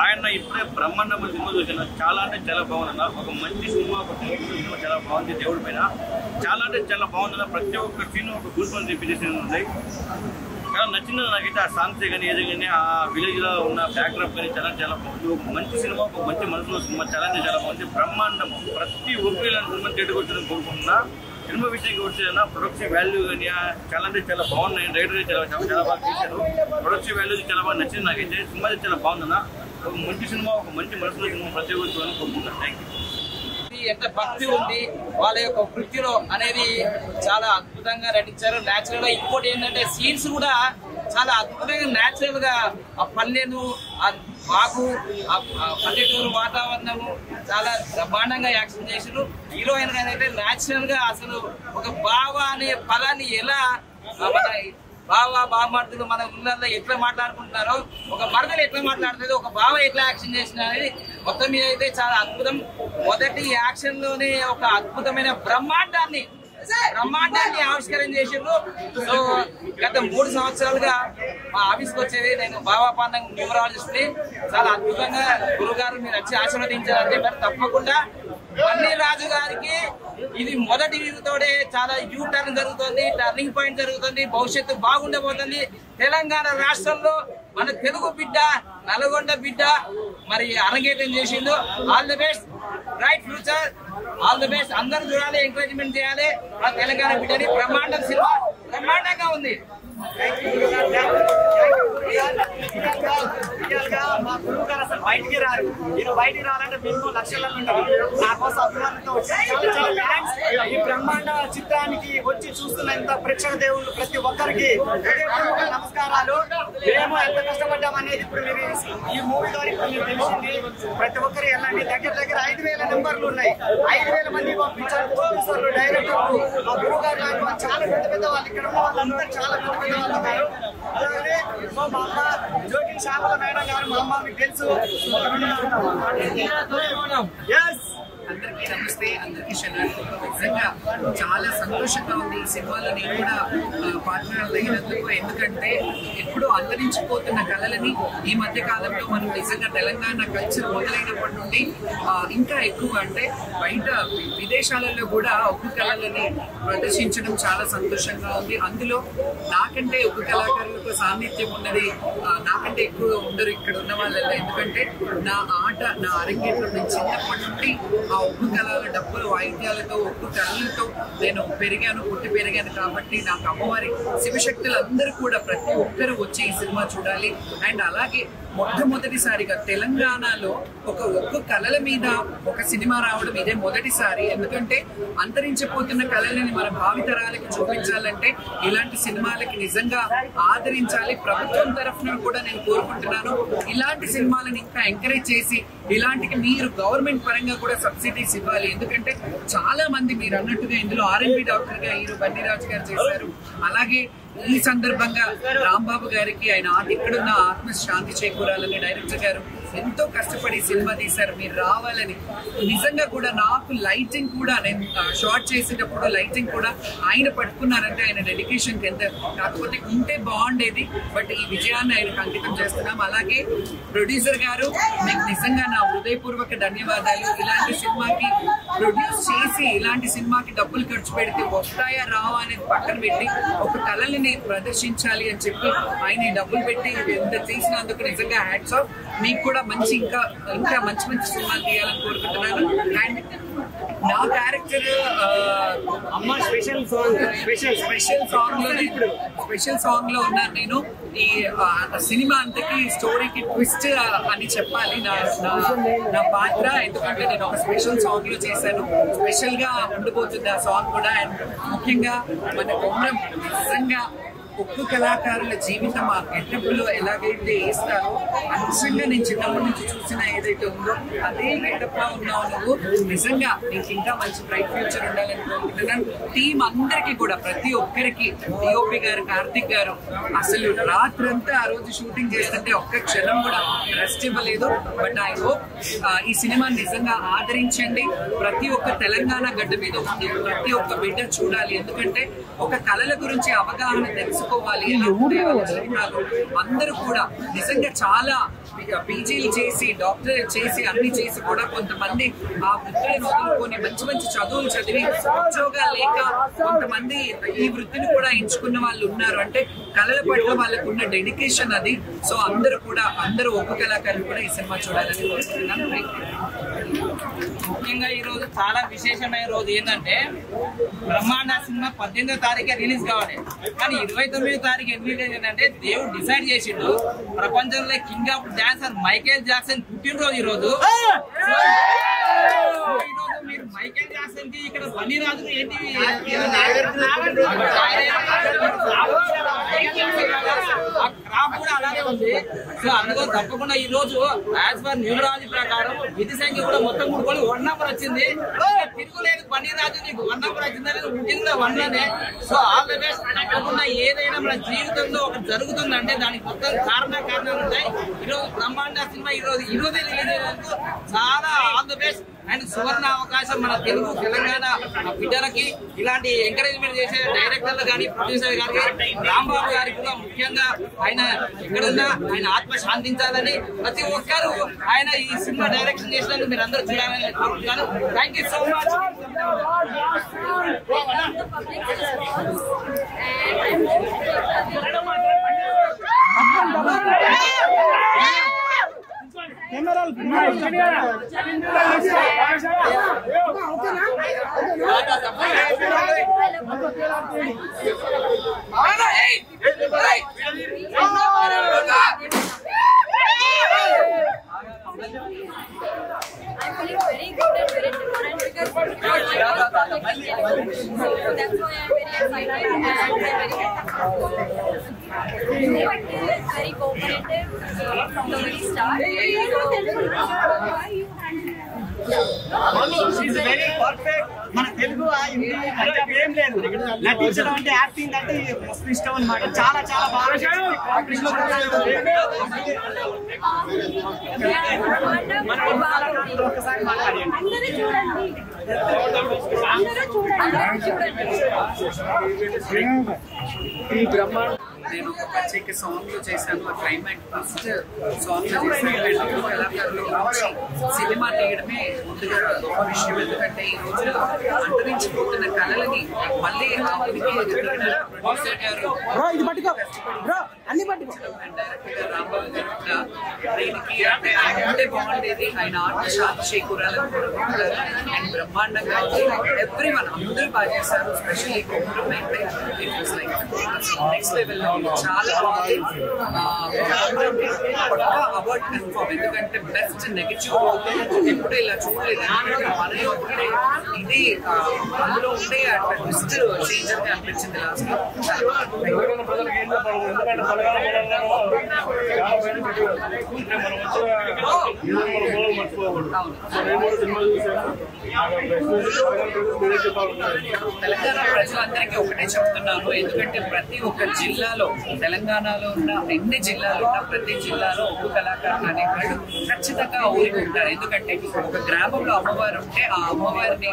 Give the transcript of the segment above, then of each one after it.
ఆయన ఇప్పుడే బ్రహ్మాండం సినిమా చూసిన చాలా అంటే చాలా బాగుందన్న. ఒక మంచి సినిమా, ఒక సినిమా చాలా బాగుంది. దేవుడి పైన చాలా అంటే చాలా బాగుందన్న. ప్రతి ఒక్క సీన్ ఒక గూస్ బంప్స్ తెప్పించేసి ఉన్నాయి. చాలా నచ్చింది నాకైతే. ఆ సాంగ్స్ కానీ ఏదో కానీ ఆ విలేజ్లో ఉన్న బ్యాక్డ్రాప్ కానీ చాలా చాలా బాగుంది. ఒక మంచి సినిమా, ఒక మంచి మనసులో సినిమా చాలా అంటే చాలా బాగుంది. బ్రహ్మాండం. ప్రతి ఒక్కరు ఇలాంటి సినిమా థియేటర్కి వచ్చి కోరుకుంటున్నా. సినిమా విషయానికి వచ్చేదన్నా ప్రొడక్షన్ వాల్యూ కానీ చాలా అంటే చాలా బాగున్నాయి. రైటర్ చాలా బాగా చేశారు. ప్రొడక్షన్ వాల్యూ చాలా బాగా నచ్చింది నాకైతే. సినిమా చాలా బాగుందన్న. ఒక మంచి సినిమా, ఒక మంచి మనసులో సినిమా ప్రతి ఒక్కరు కోరుకుంటున్నాను. Thank you. ఎంత భక్తి ఉంది వాళ్ళ యొక్క వృత్తిలో అనేది చాలా అద్భుతంగా నటించారు. న్యాచురల్ గా ఇంకోటి ఏంటంటే సీన్స్ కూడా చాలా అద్భుతంగా న్యాచురల్ గా ఆ పల్లెను, ఆ వాగు, ఆ పల్లెటూరు వాతావరణము చాలా బ్రహ్మాండంగా యాక్షన్ చేసారు. హీరోయిన్ గారు అయితే న్యాచురల్ గా అసలు ఒక బావ అనే పదాన్ని ఎలా మన బావమర్దులు మన ఊళ్ళల్లో ఎట్లా మాట్లాడుకుంటున్నారో, ఒక మరదలు ఎట్లా మాట్లాడుతుంది, ఒక బావ ఎట్లా యాక్షన్ చేసిన అనేది మొత్తం మీద అయితే చాలా అద్భుతం. మొదటి యాక్షన్ లోనే ఒక అద్భుతమైన బ్రహ్మాండాన్ని ఆవిష్కరణ చేసిండ్రు. సో గత 3 సంవత్సరాలుగా మా ఆఫీస్కి వచ్చేది నేను బాబా పాండం న్యూమరాలజిస్ట్ ని. చాలా అద్భుతంగా గురుగారు మీరు వచ్చి ఆశీర్వదించారంటే మరి తప్పకుండా పన్నీర్ రాజు గారికి ఇది మొదటి వీరుతోడే చాలా యూ టర్న్ జరుగుతుంది, టర్నింగ్ పాయింట్ జరుగుతుంది. భవిష్యత్తు బాగుండబోతుంది. తెలంగాణ రాష్ట్రంలో మన తెలుగు బిడ్డ, నల్గొండ బిడ్డ మరి అరంగేటం చేసిండు. All the best, bright future, all the best. అందరూ చూడాలి, ఎంకరేజ్మెంట్ చేయాలి. ఆ తెలంగాణ బిడ్డని బ్రహ్మాండం సినిమా బ్రహ్మాండంగా ఉంది. మా గురువు గారు అసలు బయటికి రారు. నేను బయటికి రావాలంటే మినిమం లక్షలలో ఉంటుంది. నా కోసం అభిమానంతో ఈ బ్రహ్మాండ చిత్రానికి వచ్చి చూస్తున్న ప్రేక్షక దేవుళ్ళు ప్రతి ఒక్కరికి హృదయపూర్వక నమస్కారాలు. మేము ఎంత కష్టపడ్డాం అనేది ఇప్పుడు మీరు ఈ మూవీ ద్వారా ఇప్పుడు మీరు తెలిసింది. ప్రతి ఒక్కరు వెళ్ళండి. దగ్గర 5,000 నెంబర్లు ఉన్నాయి. 5,000 మంది పంపించారు. ప్రొడ్యూసర్లు, డైరెక్టర్లు, మా గురువు గారు లాంటి వాళ్ళు చాలా పెద్ద వాళ్ళు. ఇక్కడ ఉన్న వాళ్ళందరూ చాలా పెద్ద వాళ్ళు ఉన్నారు. అలాగే మా అమ్మ జోగి శ్యామల మేడం గారు, మా అమ్మ మీకు తెలుసు. అందరికీ నమస్తే, అందరికీ శనార్థులు. నిజంగా చాలా సంతోషంగా ఉంది ఈ సినిమాలో నేను కూడా పార్ట్నర్ అయినందుకు. ఎందుకంటే ఎప్పుడూ అంతరించిపోతున్న కళలని ఈ మధ్య కాలంలో మనం నిజంగా తెలంగాణ కల్చర్ మొదలైనప్పటి నుండి ఇంకా ఎక్కువ అంటే బయట విదేశాలలో కూడా ఒక్క కళలని ప్రదర్శించడం చాలా సంతోషంగా ఉంది. అందులో నాకంటే ఒక్క కళాకారులకు సాన్నిధ్యం ఉన్నది నాకంటే ఎక్కువ ఉండరు ఇక్కడ ఉన్న వాళ్ళల్లో. ఎందుకంటే నా ఆట, నా అరంగేట్రం నేను చిన్నప్పటి నుండి ఆ ఒక్క కళల డబ్బులు వాయిద్యాలతో, ఒక్క కళలతో నేను పెరిగాను, పుట్టి పెరిగాను. కాబట్టి నాకు అమ్మవారి శివశక్తులు అందరూ కూడా ప్రతి ఒక్కరు వచ్చి ఈ సినిమా చూడాలి. అండ్ అలాగే మొట్టమొదటిసారిగా తెలంగాణలో ఒక్క కళల మీద ఒక సినిమా రావడం ఇదే మొదటిసారి. ఎందుకంటే అంతరించిపోతున్న కళలని మన భావితరాలకి చూపించాలంటే ఇలాంటి సినిమాలకి నిజంగా ఆదరించాలి. ప్రభుత్వం తరఫున కూడా నేను కోరుకుంటున్నాను ఇలాంటి సినిమాలను ఇంకా ఎంకరేజ్ చేసి ఇలాంటికి మీరు గవర్నమెంట్ పరంగా కూడా సబ్సిడీస్ ఇవ్వాలి. ఎందుకంటే చాలా మంది మీరు అన్నట్టుగా ఇందులో R&B డాక్టర్ గా హీరో బన్నీరాజు గారు చేశారు. అలాగే ఈ సందర్భంగా రాంబాబు గారికి ఆయన ఇక్కడున్న ఆత్మశాంతి చేకూరాలని డైరెక్టర్ గారు ఎంతో కష్టపడి సినిమా తీశారు. మీరు రావాలని నిజంగా కూడా నాకు లైటింగ్ కూడా నేను షార్ట్ చేసేటప్పుడు లైటింగ్ కూడా ఆయన పట్టుకున్నారంటే ఆయన డెడికేషన్ ఎంత. కాకపోతే ఉంటే బాగుండేది, బట్ ఈ విజయాన్ని ఆయనకు అంకితం చేస్తున్నాం. అలాగే ప్రొడ్యూసర్ గారు మీకు నిజంగా నా హృదయపూర్వక ధన్యవాదాలు. ఇలాంటి సినిమాకి ప్రొడ్యూస్ చేసి ఇలాంటి సినిమాకి డబ్బులు ఖర్చు పెడితే వస్తాయా రావా అనేది పక్కన పెట్టి ఒక కళని ప్రదర్శించాలి అని చెప్పి ఆయన డబ్బులు పెట్టి ఎంత చేసినందుకు నిజంగా హ్యాట్స్ ఆఫ్. మీకు కూడా మంచి ఇంకా మంచి సినిమాలు తీయాలని కోరుకుంటున్నాను. అండ్ నా క్యారెక్టర్ అమ్మ స్పెషల్ సాంగ్ లో ఉన్నాను నేను. ఈ సినిమా అంతకి స్టోరీకి ట్విస్ట్ అని చెప్పాలి నా పాత్ర. ఎందుకంటే నేను ఒక స్పెషల్ సాంగ్ లో చేశాను. స్పెషల్ గా ఉండిపోతుంది ఆ సాంగ్ కూడా. అండ్ ముఖ్యంగా మన కొమరం నిజంగా ఒక్క కళాకారుల జీవితం ఆ గెటప్లో ఎలాగైతే వేస్తారో నిజంగా నేను చిన్నప్పటి నుంచి చూసిన ఏదైతే ఉందో అదే గెటప్ లో ఉన్నావు నువ్వు. నిజంగా నీకు ఇంకా మంచి బ్రైట్ ఫ్యూచర్ ఉండాలని కోరుకుంటున్నాను. టీం అందరికీ కూడా ప్రతి ఒక్కరికి డిఓపి గారు, కార్తిక్ గారు అసలు రాత్రంతా ఆ రోజు షూటింగ్ చేస్తుంటే ఒక్క క్షణం కూడా రెస్ట్ ఇవ్వలేదు. బట్ ఐ హోప్ ఈ సినిమాని నిజంగా ఆదరించండి. ప్రతి ఒక్క తెలంగాణ గడ్డ మీద ఉంది ప్రతి ఒక్క బిడ్డ చూడాలి. ఎందుకంటే ఒక కళల గురించి అవగాహన తెలుసుకోవాలి. అందరూ కూడా నిజంగా చాలా పీజీలు చేసి డాక్టరేట్ చేసి అన్ని చేసి కూడా కొంతమంది ఆ వృత్తిని వదులుకొని మంచి మంచి చదువులు చదివి ఉద్యోగాలు లేక కొంతమంది ఈ వృత్తిని కూడా ఎంచుకున్న వాళ్ళు ఉన్నారు. అంటే కళల పట్ల వాళ్ళకు ఉన్న డెడికేషన్ అది. సో అందరూ ఒక్క కళాకారులు కూడా ఈ సినిమా చూడాలని కోరుకుంటున్నాను. ముఖ్యంగా ఈ రోజు చాలా విశేషమైన రోజు ఏంటంటే బ్రహ్మాండ సినిమా 18వ తారీఖే రిలీజ్ కావాలి, కానీ 29వ తారీఖు రిలీజ్ ఏంటంటే దేవుడు డిసైడ్ చేసిండు ప్రపంచంలో king of dancer Michael Jackson పుట్టినరోజు ఈ రోజు. మీరు మైకేల్ జాక్సన్ కి ఇక్కడ బన్నీ రాజు ఏంటి క్రాఫ్ట్ కూడా అలాగే ఉంది. సో అందుకో తప్పకుండా ఈ రోజు యాజ్ పర్ న్యూమరాలజీ ప్రకారం విధి సంఖ్య కూడా మొత్తం కూడుకొని 1 నంబర్ వచ్చింది. తిరుగులేదు బన్నీ రాజు, నీకు 1 నంబర్ వచ్చిందని పుట్టింది కూడా 1 లోనే. So all the best. తప్పకుండా ఏదైనా మన జీవితంలో ఒకటి జరుగుతుందంటే దానికి మొత్తం కారణాలు ఉంటాయి. ఈరోజు బ్రహ్మాండ సినిమా ఈరోజే రిలీజ్ అయినందుకు చాలా ఆల్ ది బెస్ట్. అండ్ సువర్ణ అవకాశం మన తెలంగాణ బిడ్డలకి ఇలాంటి ఎంకరేజ్మెంట్ చేసే డైరెక్టర్లు కానీ ప్రొడ్యూసర్ కానీ రాంబాబు గారికి కూడా ముఖ్యంగా ఆయన ఎక్కడున్నా ఆయన ఆత్మ శాంతించాలని ప్రతి ఒక్కరు ఆయన ఈ సినిమా డైరెక్షన్ చేసినందుకు మీరు అందరూ చూడాలని కోరుకుంటున్నాను. Thank you so much. I'm feeling very good and very different because it's not my first public engagement. So that's why I'm very excited and I'm very happy. It's very cooperative from the very start. She's very perfect. మన తెలుగు హిందీ పంజాబ్ ఏం లేదు, నటించడం అంటే acting అంటే మస్తు ఇష్టం అన్నమాట. చాలా చాలా బాగా ఒకసారి మాట్లాడండి. ఈ బ్రహ్మాండ నేను ఒక ప్రత్యేక సాంగ్ లో చేశాను. ఆ క్లైమాక్స్ ఫస్ట్ సాంగ్ లో చేశాను. కళాకారులు వచ్చి సినిమా తీయడమే ముందుగా గొప్ప విషయం. ఎందుకంటే ఈ రోజు అంతరించిపోతున్న కళలని మళ్ళీ ఆ ప్రొడ్యూసర్ గారు డైరెక్టర్ రాంబాబు గారు దీనికి అంటే ఆయన ఉంటే బాగుండేది, ఆయన ఆత్మ శాంతి చేకూరాలని కోరుకుంటున్నారు. అండ్ బ్రహ్మాండంగా ఎవ్రీవన్ అందరూ బాగా చేశారు. స్పెషల్లీ నెక్స్ట్ లెవెల్ చాలా బాగుంది. Award confirm. ఎందుకంటే బెస్ట్ నెగటివ్ ఎప్పుడు ఇలా చూడలేదు. మన ఒక్కడే ఇది అందులో ఉండే అట్లా ట్విస్ట్ చేంజ్ అని అనిపించింది లాస్ట్ లో. తెలంగాణ ప్రజలందరికీ ఒకటే చెప్తున్నాను. ఎందుకంటే ప్రతి ఒక్క జిల్లాలో, తెలంగాణలో ఉన్న ఎన్ని జిల్లాలు ఉన్నా ప్రతి జిల్లాలో ఒక్క కళాకారులు అనేవాళ్ళు ఖచ్చితంగా ఊరికి ఉంటారు. ఎందుకంటే ఒక గ్రామంలో అమ్మవారు ఉంటే ఆ అమ్మవారిని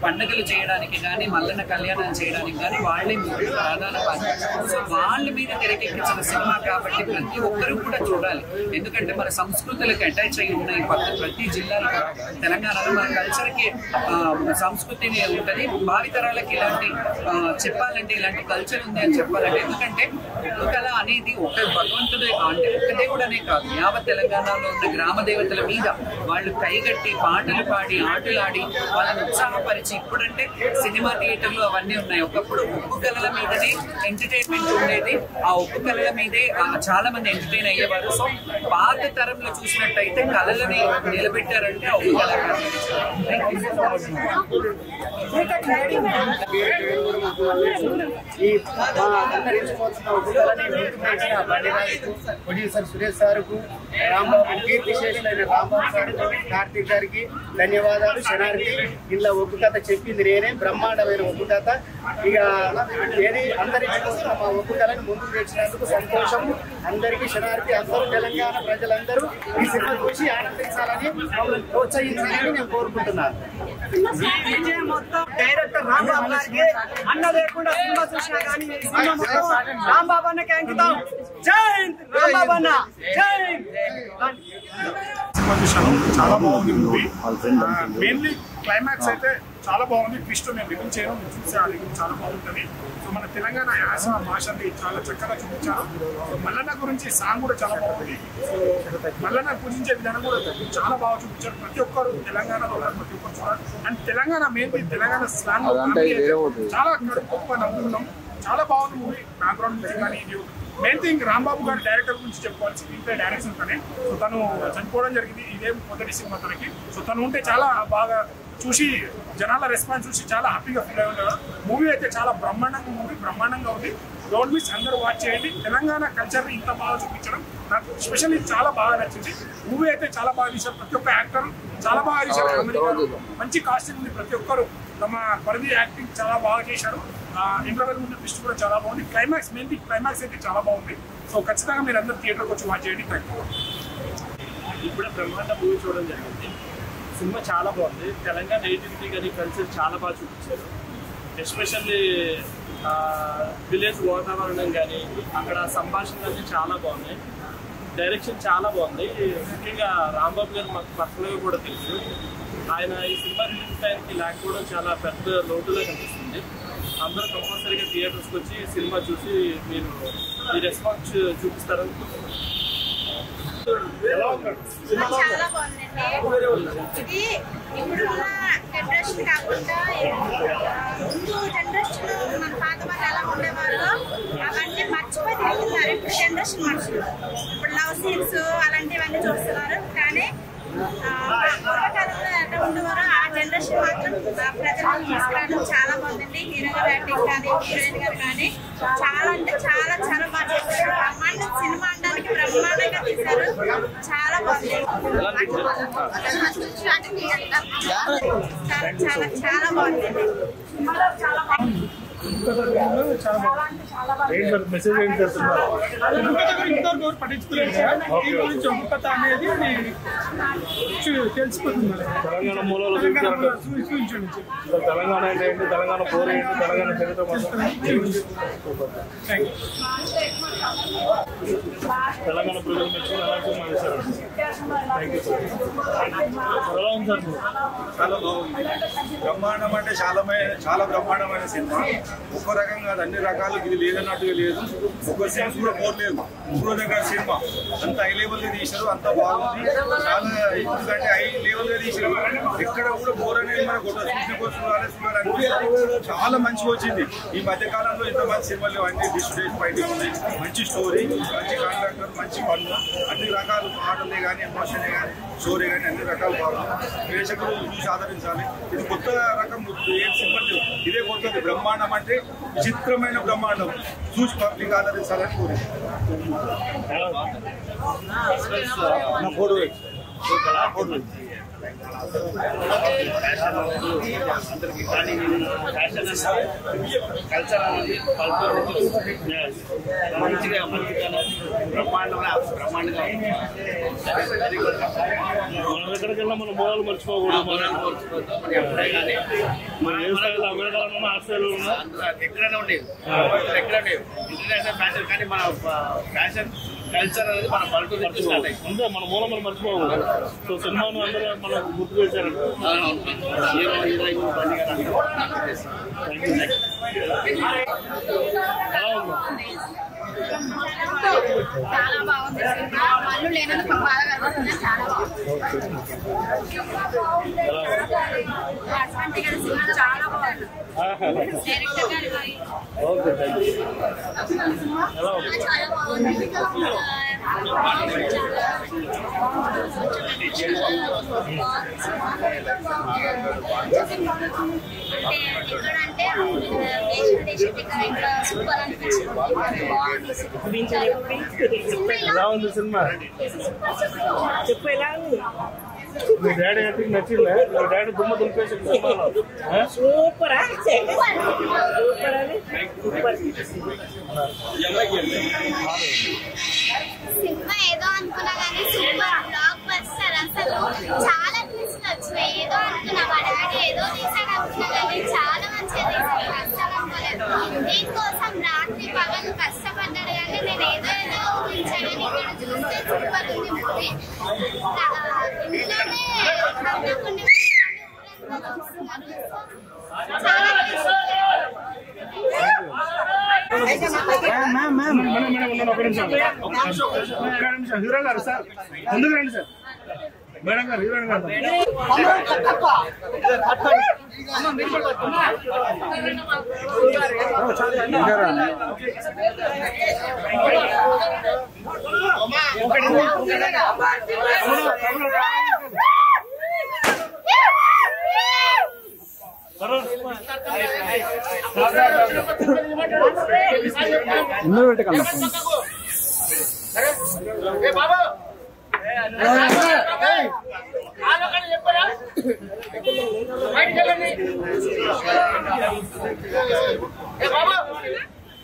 పండుగలు చేయడానికి కానీ మల్లన్న కళ్యాణాలు చేయడానికి కానీ వాళ్ళే ప్రధాన పాత్ర. సో వాళ్ళ మీద తెరకెక్కించిన సినిమా కాబట్టి ప్రతి ఒక్కరు కూడా చూడాలి. ఎందుకంటే మన సంస్కృతులకు అటాచ్ అయి ఉన్నాయి ప్రతి జిల్లాలో. తెలంగాణలో మన కల్చర్కి సంస్కృతిని ఉంటుంది. భావితరాలకి ఇలాంటి చెప్పాలంటే ఇలాంటి కల్చర్ ఉంది అని చెప్పాలంటే. ఎందుకంటే ఒక్క కళ అనేది ఒక భగవంతుడు అంటే ఒక్క దేవుడు అనే కాదు, యావత్ తెలంగాణలో ఉన్న గ్రామ దేవతల మీద వాళ్ళు కైగట్టి పాటలు పాడి ఆటలాడి వాళ్ళని ఉత్సాహపరిచి, ఇప్పుడంటే సినిమా థియేటర్లు అవన్నీ ఉన్నాయి. ఒకప్పుడు ఒక్క కళల మీదనే ఎంటర్టైన్మెంట్ ఉండేది. ఆ ఒక్క కళల మీదే చాలా మంది ఎంటర్టైన్ అయ్యేవారు. సో పాత తరంలో చూసినట్టయితే కళలని నిలబెట్టారంటే ఒక్క కళాకారులు. ప్రొడ్యూసర్ సురేష్ సార్కు, రాంబాబు కీర్తిశేషులైన రాంబాబు సార్కు, కార్తీక్ గారికి ధన్యవాదాలు. శనార్థి ఇలా ఒక్క కథ చెప్పింది నేనే, బ్రహ్మాండమైన ఒక్క కథ. ఇక ఏది అంతరించిపోతున్న మా ఒక్క కళని ముందుకు తెచ్చినందుకు సంతోషం. అందరికీ శనార్థి. అందరూ తెలంగాణ ప్రజలందరూ ఈ సినిమా చూసి ఆనందించాలని, మమ్మల్ని ప్రోత్సహించాలని నేను కోరుకుంటున్నాను. విజయం మొత్తం డైరెక్టర్ రాంబాబు గారికి. అన్న లేకుండా సినిమా చూసినా కానీ రాంబాబు అన్నకి అంకితం. జై రాంబాబు అన్న జై చాలా బాగుంది మూవీ. మెయిన్లీ క్లైమాక్స్ అయితే చాలా బాగుంది. ట్విస్ట్ నేను రివీల్ చేయడం చూసే అది చాలా బాగుంటుంది. సో మన తెలంగాణ యాస భాషని చాలా చక్కగా చూపించారు. సో మల్లన్న గురించి సాంగ్ కూడా చాలా బాగుంది. సో మల్లన్న పూజించే విధానం కూడా చాలా బాగా చూపించారు. ప్రతి ఒక్కరు తెలంగాణలో ప్రతి ఒక్కరు చూడాలి. And Telangana main Telangana slang చాలా గొప్ప నమ్ముతున్నాం. చాలా బాగుంది మూవీ. బ్యాక్గ్రౌండ్ మ్యూజిక్ కానీ మెయిన్ థింగ్ రాంబాబు గారి డైరెక్టర్ గురించి చెప్పుకోవాలి. స్క్రీన్ ప్లే డైరెక్షన్ తనే. సో తను చనిపోవడం జరిగింది. ఇదే మొదటి సినిమా తనకి. సో తను ఉంటే చాలా బాగా చూసి జనాల రెస్పాన్స్ చూసి చాలా హ్యాపీగా ఫీల్ అయి ఉండేవారు. మూవీ అయితే చాలా బ్రహ్మాండంగా ఉంది. డోంట్ మిస్, అందరూ వాచ్ చేయండి. తెలంగాణ కల్చర్ని ఇంత బాగా చూపించడం నాకు స్పెషల్లీ చాలా బాగా నచ్చింది. మూవీ అయితే చాలా బాగా తీశారు. ప్రతి ఒక్క యాక్టర్ చాలా బాగా తీశారు. మంచి కాస్టింగ్ ఉంది. ప్రతి ఒక్కరు తమ పరిధి యాక్టింగ్ చాలా బాగా చేశారు. ఇంటర్వెల్ ముందు ట్విస్ట్ కూడా చాలా బాగుంది. క్లైమాక్స్ అయితే చాలా బాగుంది. సో ఖచ్చితంగా మీరు అందరూ థియేటర్కి వచ్చి వాచ్ చేయండి. Thank you. ఇప్పుడే బ్రహ్మాండ మూవీ చూడడం జరిగింది. సినిమా చాలా బాగుంది. తెలంగాణ ఐడెంటిటీ కానీ కల్చర్ చాలా బాగా చూపించారు. ఎస్పెషల్లీ విలేజ్ వాతావరణం కానీ అక్కడ సంభాషణలు చాలా బాగున్నాయి. డైరెక్షన్ చాలా బాగుంది. ముఖ్యంగా రాంబాబు గారు మాకు పర్సనల్గా కూడా తెలుసు. ఆయన ఈ సినిమా రిలీజ్ టైంకి లేకపోవడం చాలా పెద్ద లోటుగా కనిపిస్తుంది. అందరూ కంపల్సరీగా థియేటర్స్కి వచ్చి సినిమా చూసి మీరు ఈ రెస్పాన్స్ చూపిస్తారని చాలా బాగుందండి. ఇది ఇప్పుడున్న జనరేషన్ కాకుండా ముందు జనరేషన్ మన పాత వాళ్ళు ఎలా ఉండేవారు అవన్నీ మర్చిపోయి తిరుగుతున్నారు. ఇప్పుడు జనరేషన్ మనుషులు ఇప్పుడు లవ్ సీన్స్ అలాంటివన్నీ చూస్తున్నారు. కానీ పూర్వకాలంలో ఎట్లా ఉండేవారో ఆ జనరేషన్ మాత్రం ప్రజలను తీసుకురావడం చాలా బాగుందండి. హీరో గారు యాక్టింగ్ కానీ హీరోయిన్ గారు కానీ చాలా అంటే చాలా చాలా బాగా చేశారు. బ్రహ్మాండం సినిమా అనడానికి బ్రహ్మాండంగా తీశారు. చాలా బాగుంది. చాలా చాలా బాగుంది. మెసేజ్ ఏం చేస్తున్నారు? ఇంతవరకు పట్టించుకోలేదు. ఒక్కొక్క అనేది తెలిసిపోతుంది. తెలంగాణ మూలాలు తెలంగాణ అంటే ఏంటి, తెలంగాణ పోరు ఏంటి, తెలంగాణ చరిత్ర తెలంగాణ ప్రజలు మెచ్చుకుని ఎలా సినిమా చేశారు. Thank you sir. ఎలా ఉంది సార్? చాలా బాగుంది. బ్రహ్మాండం అంటే చాలా బ్రహ్మాండమైన సినిమా. ఒక్క రకం కాదు, అన్ని రకాలు. ఇది లేదన్నట్టుగా లేదు. ఒక్క సీన్స్ కూడా పోలేదు. మూడో దగ్గర సినిమా అంత హై లెవెల్ తీశారు. అంత బాగుంది. చాలా ఎందుకంటే హై లెవెల్ తీశారు. ఎక్కడ కూడా బోర్ అనేది మనకు చూడాలి. చాలా మంచిగా వచ్చింది. ఈ మధ్య కాలంలో ఇంత మంచి సినిమాలు అన్ని డిస్ప్లేస్ ఫైటింగ్ ఉన్నాయి. మంచి స్టోరీ, మంచి కాంట్రాక్టర్, మంచి పనులు, అన్ని రకాలు పాటలే కానీ ఎమోషనే కానీ స్టోరీ కానీ అన్ని రకాలు బాగుంది. ప్రేక్షకులు చూసి ఆదరించాలి. ఇది కొత్త రకం ఏం సినిమా లేవు. ఇదే కొత్తది. బ్రహ్మాండం అంటే విచిత్రమైన బ్రహ్మాండం. చూసి పబ్లిక్ ఆదరించాలని కోరింది. అందరికీ కానీ ఫ్యాషన్ కల్చర్ అనేది మంచిగా బ్రహ్మాండంగా ఎక్కడికెళ్ళా మన మూలాలు మర్చిపోకూడదు. ఎప్పుడే కానీ మన ఏ స్థాయిలో అమెరికాలో ఉన్నా, ఆస్ట్రేలియాలో ఉన్నా ఎక్కడైనా ఉండేది. ఇంటర్నేషనల్ ఫ్యాషన్ కానీ మన ఫ్యాషన్ కల్చర్ అనేది మన పల్లెటూరు అంతే. మన మూలం మనం మర్చిపోకూడదు. సో సినిమాను అందరూ మనం గుర్తు చేశారంట. చాలా బాగుంది సినిమా. వాళ్ళు లేనందుకు బాగా కనబడుతుంది. చాలా బాగుంది. సినిమా చాలా బాగుంది. డైరెక్టర్ గారు చాలా బాగుంది. ఎక్కడంటే సూపర్ అనిపించింది. ఎలా ఉంది సినిమా? చెప్పు. ఎలా ఉంది? మీ డాడీ యాక్టింగ్ నచ్చిందా? మీ డాడీ దుమ్మ దులిపేసి సినిమాలో సూపర్ సినిమా ఏదో అనుకున్నా కానీ సూపర్ బ్లాక్ బస్టర్. అసలు చాలా ట్విస్ట్లు వచ్చినాయి. ఏదో అనుకున్నా మా డాడీ ఏదో తీసాడు అనుకున్నా కానీ చాలా మంచిగా తీసాడు. అస్సలు అనుకోలేదు. దీనికోసం రాత్రి పగలు కష్టపడ్డాడు కానీ నేను ఏదో హీరో గారు సార్ ముందుకు రండి సార్. మేడం గారు హీరోయిన్ గారు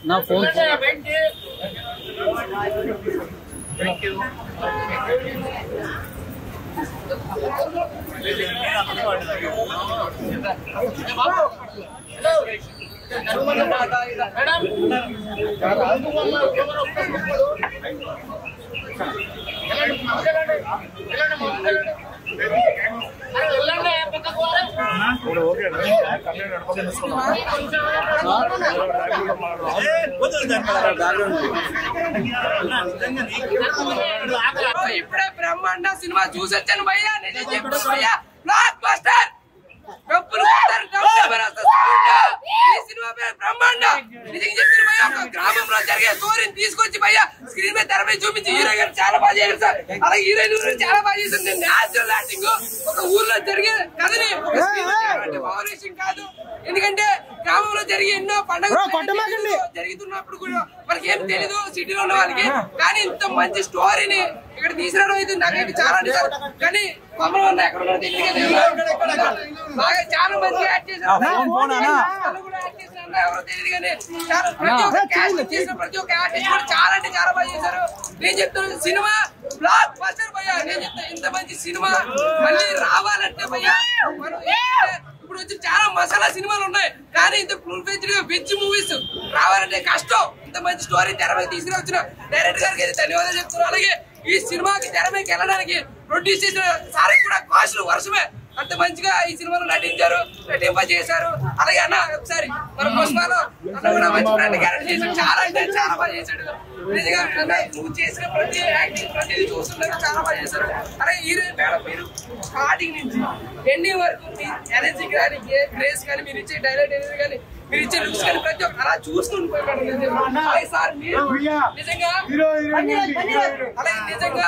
నా ఫోన్ ఇప్పుడే బ్రహ్మాండ సినిమా చూసొచ్చాను భయ్యా. నేను చెప్తాను భయ్యా, బ్లాక్ బస్టర్ డబ్బులు ఈ సినిమా పేరు బ్రహ్మాండ. నిజంగా చెప్తాను భయ్యా, ఒక గ్రామంలో జరిగే స్టోరీని తీసుకొచ్చి భయ్యా స్క్రీన్ మీద తెరపై చూపించి హీరో గారు చాలా బాగా చేశారు సార్. అలాగే హీరోయిన్ చాలా బాగా చేసింది. న్యాచురల్ యాక్టింగ్ ఒక ఊర్లో జరిగే కథని ఒక స్క్రీన్ విషయం కాదు. ఎందుకంటే గ్రామంలో జరిగే ఎన్నో పండుగలు జరుగుతున్నప్పుడు కూడా మనకి ఏం తెలీదు సిటీలో ఉన్న వాళ్ళకి. కానీ ఇంత మంచి స్టోరీని ఇక్కడ తీసుకురావడం అయితే నాకైతే చాలా నిజం. కానీ కొమ్మలు ఉన్న ఎక్కడ బాగా చాలా మంది యాక్ట్ చేశారు. ఎవరో తెలియదు కానీ ప్రతి ఒక్క ఆర్టిస్ట్ కూడా చాలా అంటే చాలా బాగా చేశారు. నేను చెప్తాను సినిమా బ్లాక్ బస్టర్ భయ్యా. నేను చెప్తాను ఇంత మంచి సినిమా మళ్ళీ రావాలంటే భయ్యా ఇప్పుడు వచ్చి చాలా మసాలా సినిమాలు ఉన్నాయి. కానీ ఇంత ఫుల్ ఫ్లెడ్జ్డ్ వెజ్ మూవీస్ రావాలంటే కష్టం. ఇంత మంచి స్టోరీ తెర మీద తీసుకురావచ్చిన డైరెక్టర్ గారికి అయితే ధన్యవాదాలు చెప్తున్నాను. అలాగే ఈ సినిమాకి తెర మీదకి వెళ్ళడానికి ప్రొడ్యూస్ చేసిన సార్ కూడా కాస్ట్లు వర్షమే అంత మంచిగా ఈ సినిమాలో నటింప చేశారు. అలాగే అన్న ఒకసారి మన పుష్పాలో అన్న కూడా మంచి ఫ్రెండ్ క్యారెక్టర్ చేశాడు. చాలా అంటే చాలా బాగా చేశాడు. నిజంగా నువ్వు చేసిన ప్రతి యాక్టింగ్ ప్రతిదీ చూస్తున్నారు చాలా బాగా చేశారు. అలాగే హీరోయిన్ మేడం మీరు స్టార్టింగ్ నుంచి ఎండింగ్ వరకు మీ ఎనర్జీ కానీ గ్రేస్ కానీ మీరు ఇచ్చే డైలాగ్ అనేది కానీ మీరు ఇచ్చే లుక్స్ కానీ ప్రతి ఒక్క అలా చూసుకుంటున్నారు సార్. మీరు నిజంగా అలాగే నిజంగా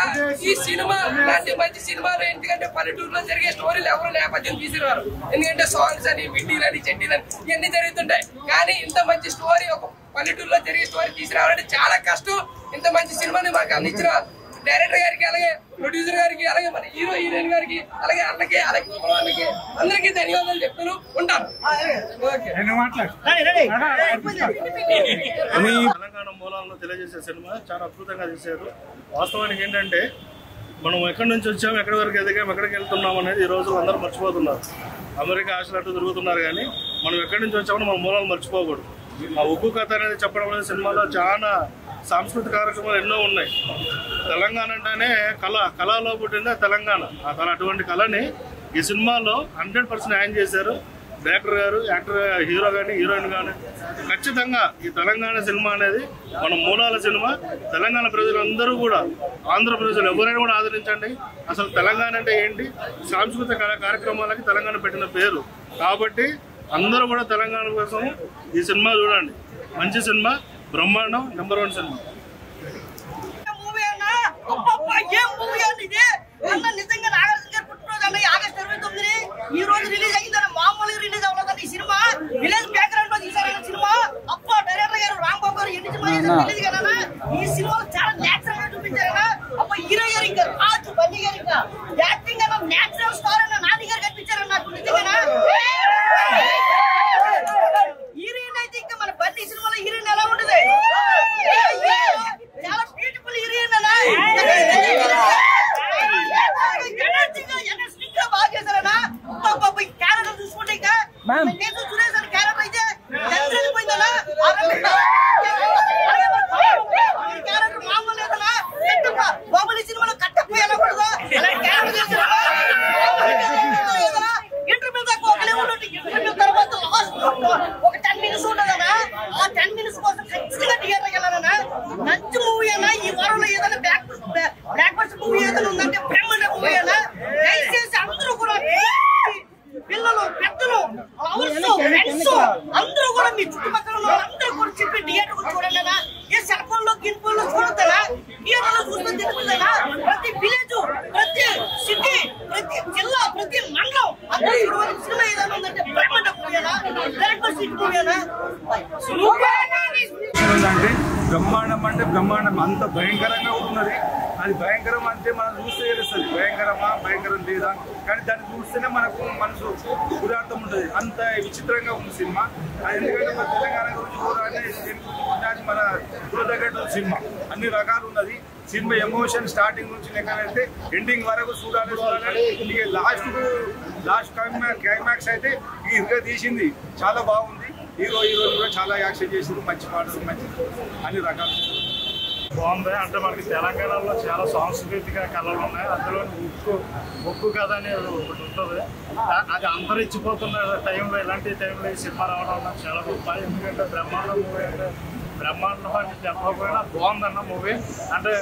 ఈ సినిమా ఇలాంటి మంచి సినిమాలు ఎందుకంటే పల్లెటూరులో జరిగే స్టోరీలు ఎవరు నేపథ్యం తీసినారు. ఎందుకంటే సాంగ్స్ అని విడ్డీలని చెడ్డీలని ఇవన్నీ జరుగుతుంటాయి. కానీ ఇంత మంచి స్టోరీ ఒక పల్లెటూరులో జరిగే స్టోరీ తీసుకురావాలంటే చాలా కష్టం. ఇంత మంచి సినిమాని మాకు అందించిన డైరెక్టర్ గారికి అలాగే ప్రొడ్యూసర్ గారికి అలాగే మన హీరోయిన్ గారికి అలాగే అన్నకి అలాగే వాళ్ళకి అందరికీ ధన్యవాదాలు చెప్తాను. ఉంటాను. తెలంగాణ మూలాలను తెలియజేసే సినిమా చాలా అద్భుతంగా చేశారు. వాస్తవానికి ఏంటంటే మనం ఎక్కడి నుంచి వచ్చాము, ఎక్కడి వరకు ఎదిగాం, ఎక్కడికి వెళ్తున్నాం అనేది ఈ రోజు అందరూ మర్చిపోతున్నారు. అమెరికా ఆశలట్టు తిరుగుతున్నారు కానీ మనం ఎక్కడి నుంచి వచ్చామని మన మూలాలు మర్చిపోకూడదు. ఆ ఉక్కు కథ అనేది చెప్పడం అనేది సినిమాలో చాలా సాంస్కృతిక కార్యక్రమాలు ఎన్నో ఉన్నాయి. తెలంగాణ అంటేనే కళలో పుట్టిందే తెలంగాణ. ఆ కళ అటువంటి కళని ఈ సినిమాలో 100% న్యాయం చేశారు డైరెక్టర్ గారు, యాక్టర్, హీరో కానీ హీరోయిన్ కానీ. ఖచ్చితంగా ఈ తెలంగాణ సినిమా అనేది మన మూలాల సినిమా. తెలంగాణ ప్రజలందరూ కూడా, ఆంధ్ర ప్రజలు ఎవరైనా కూడా ఆదరించండి. అసలు తెలంగాణ అంటే ఏంటి, సాంస్కృతిక కార్యక్రమాలకి తెలంగాణ పెట్టిన పేరు. కాబట్టి అందరూ కూడా తెలంగాణ కోసం ఈ సినిమా చూడండి. మంచి సినిమా, బ్రహ్మాండం, నంబర్ 1 సినిమా. నిజంగా నాగార్జున గారు పుట్టినరోజు అన్న ఆగస్టు 29 ఈ రోజు రిలీజ్ అయిందన్న మామూలుగా రిలీజ్ అవ్వలేదు. ఈ సినిమా విలేజ్ బ్యాక్గ్రౌండ్ లో తీసారన్న సినిమా. అప్ప డైరెక్టర్ గారు రాంబాబు గారు ఎన్ని సినిమా రిలీజ్ కదా ఈ సినిమాలో చాలా నేచురల్ గా చూపించారన్న. అప్ప హీరో గారు ఇంకా రాజు బన్నీ గారు ఇంకా యాక్టింగ్ అన్న నేచురల్ స్టార్ అన్న నాని గారు కనిపించారన్న. నాకు నిజంగా హీరోయిన్ అయితే ఇంకా మన బన్నీ సినిమాలో హీరోయిన్ ఎలా ఉంటుంది, చాలా బ్యూటిఫుల్ హీరోయిన్ అన్న. బాగా చేశారన్నా. క్యారెక్టర్ చూసుకుంటే ఇంకా సురేష్ అని క్యారెక్టర్ అయితే పోయిందన్నా. క్యారెక్టర్ మామూలు లేదన్నా. బాబులి సినిమాలో కట్టపోయి అనకూడదు క్యారెక్టర్ బ్రహ్మాండం అంత భయంకరంగా ఉన్నది. అది భయంకరం అంటే మనం చూస్తే తెలుస్తుంది భయంకరమా భయంకరం లేదా, కానీ దాన్ని చూస్తేనే మనకు మనసు ఉదార్థం ఉంటుంది. అంత విచిత్రంగా ఉంది సినిమా. అది ఎందుకంటే మన తెలంగాణ గురించి కూడా అది మన దగ్గర సినిమా అన్ని రకాలు ఉన్నది. సినిమా ఎమోషన్ స్టార్టింగ్ నుంచి లెక్కనైతే ఎండింగ్ వరకు చూడాలి. ఇక లాస్ట్ క్లైమాక్స్ అయితే ఇదిగా తీసింది చాలా బాగుంది. హీరోలు కూడా చాలా యాక్షన్ చేసింది, మంచి పాటలు మంచి అన్ని రకాలు బాగుంది. అంటే మనకి తెలంగాణలో చాలా సాంస్కృతిక కళలు ఉన్నాయి. అందులో ఒక్కు కథ అనేది ఒకటి ఉంటుంది. అది అంతరించిపోతున్న టైంలో ఇలాంటి టైంలో ఈ సినిమా రావడం నాకు చాలా గొప్ప. ఎందుకంటే బ్రహ్మాండం మూవీ అంటే బ్రహ్మాండం అని చెప్పకపోయినా బాగుందన్న మూవీ. అంటే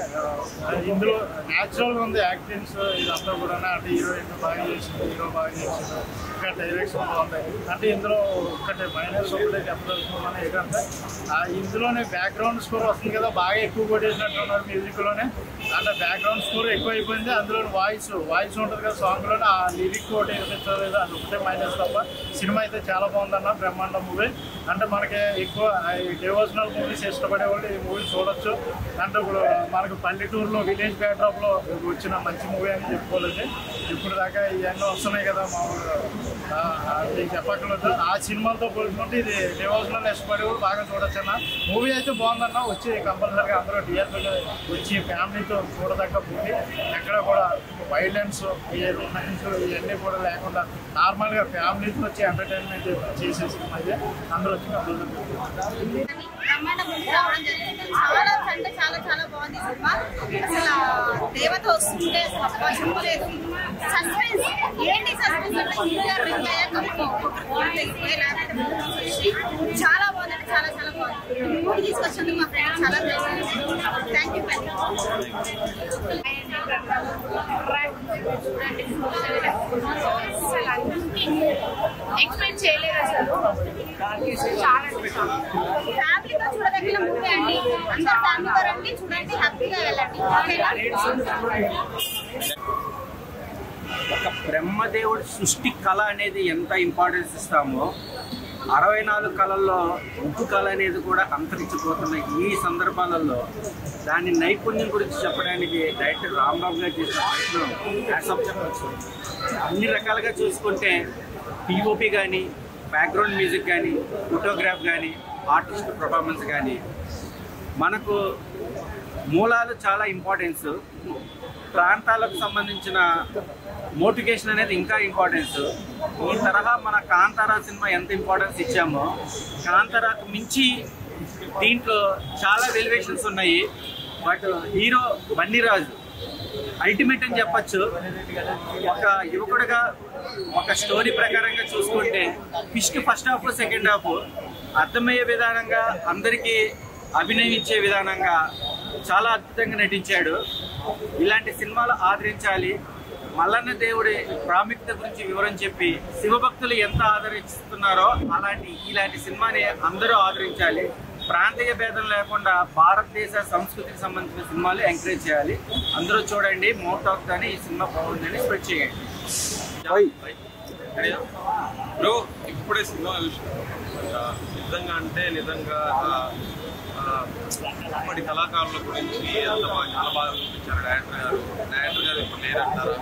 ఇందులో న్యాచురల్గా ఉంది యాక్టింగ్స్ ఇదంతా కూడా. అంటే హీరోయిన్ బాగా చేసింది, హీరో బాగా చేసింది, ఇంకా డైరెక్షన్ బాగుంది. అంటే ఇందులో ఒకటి మైనస్ ఒకటే చెప్పదలుచుకున్నాను ఏంటంటే ఇందులోనే బ్యాక్గ్రౌండ్ స్కోర్ వస్తుంది కదా, బాగా ఎక్కువ కొట్టేసినట్టు ఉన్నారు మ్యూజిక్లోనే. అంటే బ్యాక్గ్రౌండ్ స్కోర్ ఎక్కువ అయిపోయింది. అందులో వాయిస్ ఉంటుంది కదా సాంగ్లోనే, ఆ లిరిక్ ఒకటి వినిపించలేదు. అది ఒకటే మైనస్ తప్ప. సినిమా అయితే చాలా బాగుందన్న బ్రహ్మాండం మూవీ. అంటే మనకి ఎక్కువ డివోషనల్ మూవీస్ ఇష్టపడే వాళ్ళు ఈ మూవీ చూడొచ్చు. అంటే ఇప్పుడు మనకు పల్లెటూరులో విలేజ్ బ్యాక్డ్రాప్లో వచ్చిన మంచి మూవీ అని చెప్పుకోలేదు. ఇప్పుడు దాకా ఇవన్నీ వస్తున్నాయి కదా మామూలుగా చెప్పక్కర్లేదు. ఆ సినిమాలతో పోల్చుకుంటే ఇది డివోషనల్ ఇష్టపడే వాళ్ళు బాగా చూడొచ్చు అన్న. మూవీ అయితే బాగుందన్న. వచ్చి కంపల్సరీగా అందరూ థియేటర్లో వచ్చి ఫ్యామిలీతో చూడదగ్గ మూవీ. ఎక్కడ కూడా వైలెన్స్ ఇవన్నీ కూడా లేకుండా నార్మల్గా ఫ్యామిలీతో వచ్చి ఎంటర్టైన్మెంట్ చేసే సినిమా అయితే అందరూ వచ్చి కంపల్సరీ బ్రహ్మాండ మూవీ రావడం జరిగింది. చాలా అంటే చాలా చాలా బాగుంది సినిమా. అసలు దేవత వస్తుంటే అసలు చెప్పలేదు. సస్పెన్స్ ఏంటి సస్పెన్స్ అంటే ఇంటర్ రింగ్ అయ్యాక చాలా బాగుందంటే చాలా చాలా బాగుంది. మూవీ తీసుకొచ్చింది మా ఫ్రెండ్ చాలా థ్యాంక్ యూ. ఎక్స్పెక్ట్ చేయలేదు అసలు. చాలా ఫ్యామిలీతో చూడదగిన మూవీ అండి. అందరూ ఫ్యామిలీతో రండి, చూడండి, హ్యాపీగా వెళ్ళండి. ఒక బ్రహ్మదేవుడి సృష్టి కళ అనేది ఎంత ఇంపార్టెన్స్ ఇస్తామో 64 కళల్లో ఉప్పు కళ అనేది కూడా అంతరించిపోతున్న ఈ సందర్భాలలో దాని నైపుణ్యం గురించి చెప్పడానికి డైరెక్టర్ రాంబాబు గారు చేసిన ప్రయత్నం హ్యాట్సాఫ్ చెప్పచ్చు. అన్ని రకాలుగా చూసుకుంటే పిఓపి కానీ, బ్యాక్గ్రౌండ్ మ్యూజిక్ కానీ, ఫోటోగ్రాఫ్ కానీ, ఆర్టిస్ట్ పర్ఫార్మెన్స్ కానీ, మనకు మూలాలు చాలా ఇంపార్టెన్స్. ప్రాంతాలకు సంబంధించిన మోటివేషన్ అనేది ఇంకా ఇంపార్టెన్స్. ఈ తరహా మన కాంతారా సినిమా ఎంత ఇంపార్టెన్స్ ఇచ్చామో కాంతారాకు మించి దీంట్లో చాలా వెలివేషన్స్ ఉన్నాయి. బట్ హీరో బన్నీరాజు అల్టిమేట్ అని చెప్పచ్చు. ఒక యువకుడిగా ఒక స్టోరీ ప్రకారంగా చూసుకుంటే ఫస్ట్ హాఫ్ సెకండ్ హాఫ్ అర్థమయ్యే విధానంగా అందరికీ అభినయం ఇచ్చే విధానంగా చాలా అద్భుతంగా నటించాడు. ఇలాంటి సినిమాలు ఆదరించాలి. మల్లన్న దేవుడి ప్రాముఖ్యత గురించి వివరం చెప్పి శివభక్తులు ఎంత ఆదరిస్తున్నారో ఇలాంటి సినిమాని అందరూ ఆదరించాలి. ప్రాంతీయ భేదం లేకుండా భారతదేశ సంస్కృతికి సంబంధించిన సినిమాలు ఎంకరేజ్ చేయాలి. అందరూ చూడండి. మోర్ టాక్ కానీ ఈ సినిమా బాగుందని స్ప్రెడ్ చేయండి. బ్రో ఇప్పుడే సినిమా నిజంగా అంటే నిజంగా అప్పటి కళాకారుల గురించి చాలా బాగా చూపించారు డైరెక్టర్ గారు ఇప్పుడు లేదంటారా?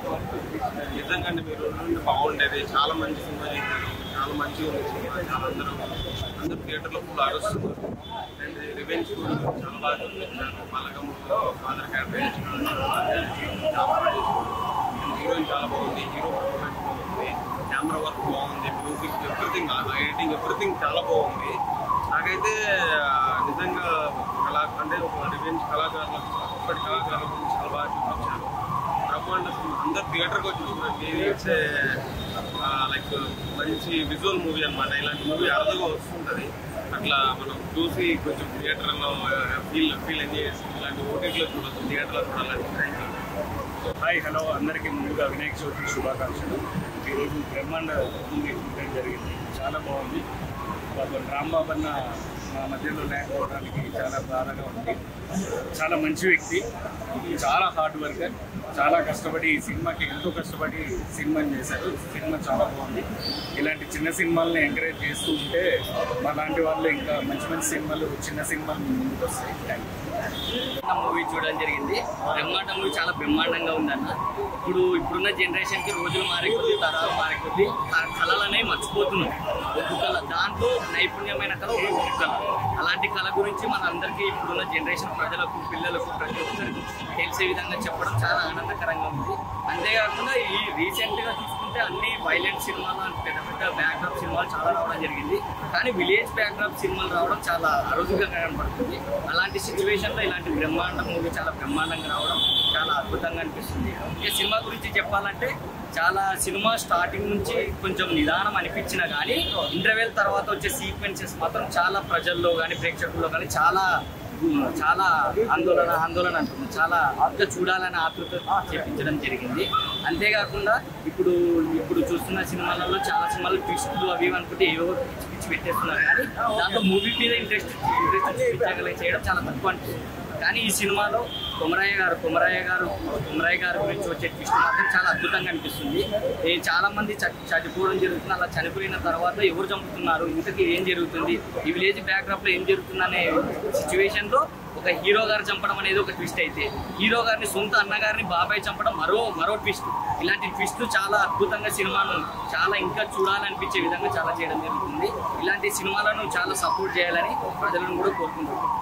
నిజంగా మీరు నుండి బాగుండేది. చాలా మంచి సినిమా చేశారు, చాలా మంచిగా ఉంది సినిమా. చాలా అందరూ థియేటర్లో ఫుల్ ఆడుస్తున్నారు. అండ్ రివెంజ్ కూడా చాలా బాగా చూపించారు. పలకములో ఫాదర్ క్యారెక్టర్ చాలా బాగా చేశారు. హీరోయిన్ చాలా బాగుంది, హీరో పర్ఫార్మెన్స్ బాగుంది, కెమెరా వర్క్ బాగుంది, మ్యూజిక్ ఎవ్రీథింగ్, ఎడిటింగ్ ఎవ్రీథింగ్ చాలా బాగుంది. నాకైతే నిజంగా అంటే ఒక రివెంజ్ కళాకారులకు అప్పటి కళాకారుల గురించి చాలా బాగా చూపించారు. బ్రహ్మాండ అందరు థియేటర్కి వచ్చి చూడండి. ఇట్స్ లైక్ మంచి విజువల్ మూవీ అనమాట. ఇలాంటి మూవీ అరుదుగా వస్తుంటుంది. అట్లా మనం చూసి కొంచెం థియేటర్లో ఫీల్ ఎంజాయ్ చేసి ఇలాంటి ఓటీటీలో చూడొచ్చు, థియేటర్లో చూడాలంటే. హాయ్ హలో అందరికీ ముందుగా వినాయక చవితి శుభాకాంక్షలు. ఈరోజు బ్రహ్మాండ మూవీ చూడడం జరిగింది. చాలా బాగుంది. రాంబాబు అన్న మా మధ్యలో లేకపోవడానికి చాలా బాధగా ఉంది. చాలా మంచి వ్యక్తి, చాలా హార్డ్ వర్కర్, చాలా కష్టపడి ఈ సినిమాకి ఎంతో కష్టపడి సినిమాని చేశారు. సినిమా చాలా బాగుంది. ఇలాంటి చిన్న సినిమాలని ఎంకరేజ్ చేస్తూ ఉంటే మా లాంటి వాళ్ళు ఇంకా మంచి మంచి సినిమాలు, చిన్న సినిమాలు ముందుకు వస్తాయి. Thank you. మూవీ చూడడం జరిగింది. బ్రహ్మాండ మూవీ చాలా బ్రహ్మాండంగా ఉందన్న. ఇప్పుడున్న జనరేషన్ కి రోజులు మారే కొద్ది, తరాలు మారే కొద్ది కళలు అనేవి మర్చిపోతున్నాం. ఒక్క కళ దాంట్లో నైపుణ్యమైన కళ ఒక్కొక్క కళ. అలాంటి కళ గురించి మన అందరికీ ఇప్పుడున్న జనరేషన్ ప్రజలకు, పిల్లలకు, ప్రతి ఒక్కరికి తెలిసే విధంగా చెప్పడం చాలా ఆనందకరంగా ఉంది. అంతేకాకుండా ఈ రీసెంట్ గా చూసుకుంటే అన్ని వైలెంట్ సినిమాలు, పెద్ద పెద్ద బ్యాక్డ్రాప్ సినిమాలు చాలా రావడం జరిగింది. కానీ విలేజ్ బ్యాక్డ్రాప్ సినిమాలు రావడం చాలా అరుదుగా కనబడుతుంది. అలాంటి సిచ్యువేషన్ లో ఇలాంటి బ్రహ్మాండ మూవీ చాలా బ్రహ్మాండంగా రావడం చాలా అద్భుతంగా అనిపిస్తుంది. ఇక సినిమా గురించి చెప్పాలంటే చాలా సినిమా స్టార్టింగ్ నుంచి కొంచెం నిదానం అనిపించినా కానీ ఇంటర్వెల్ తర్వాత వచ్చే సీక్వెన్సెస్ మాత్రం చాలా ప్రజల్లో కానీ ప్రేక్షకుల్లో కానీ చాలా ఆందోళన అంటుంది. చాలా చూడాలని ఆతృత చేపించడం జరిగింది. అంతేకాకుండా ఇప్పుడు చూస్తున్న సినిమాలలో చాలా సినిమాలు ట్విస్టులు అవి అనుకుంటే ఏవో పిచ్చి పెట్టేస్తున్నారు. కానీ దాంట్లో మూవీ మీద ఇంట్రెస్ట్ చేయడం చాలా తక్కువ అనిపిస్తుంది. కానీ ఈ సినిమాలో కొమరయ్య గారు గురించి వచ్చే ట్విస్ట్ మాత్రం చాలా అద్భుతంగా అనిపిస్తుంది. చాలా మంది చనిపోవడం జరుగుతుంది. అలా చనిపోయిన తర్వాత ఎవరు చంపుతున్నారు, ఇంతకీ ఏం జరుగుతుంది, ఈ విలేజ్ బ్యాక్డ్రాప్ లో ఏం జరుగుతుంది అనే సిచ్యువేషన్ లో ఒక హీరో గారు చంపడం అనేది ఒక ట్విస్ట్ అయితే, హీరో గారిని సొంత అన్నగారిని బాబాయ్ చంపడం మరో ట్విస్ట్. ఇలాంటి ట్విస్ట్ చాలా అద్భుతంగా సినిమాను చాలా ఇంకా చూడాలనిపించే విధంగా చాలా చేయడం జరుగుతుంది. ఇలాంటి సినిమాలను చాలా సపోర్ట్ చేయాలని ప్రజలను కూడా కోరుకుంటున్నాను.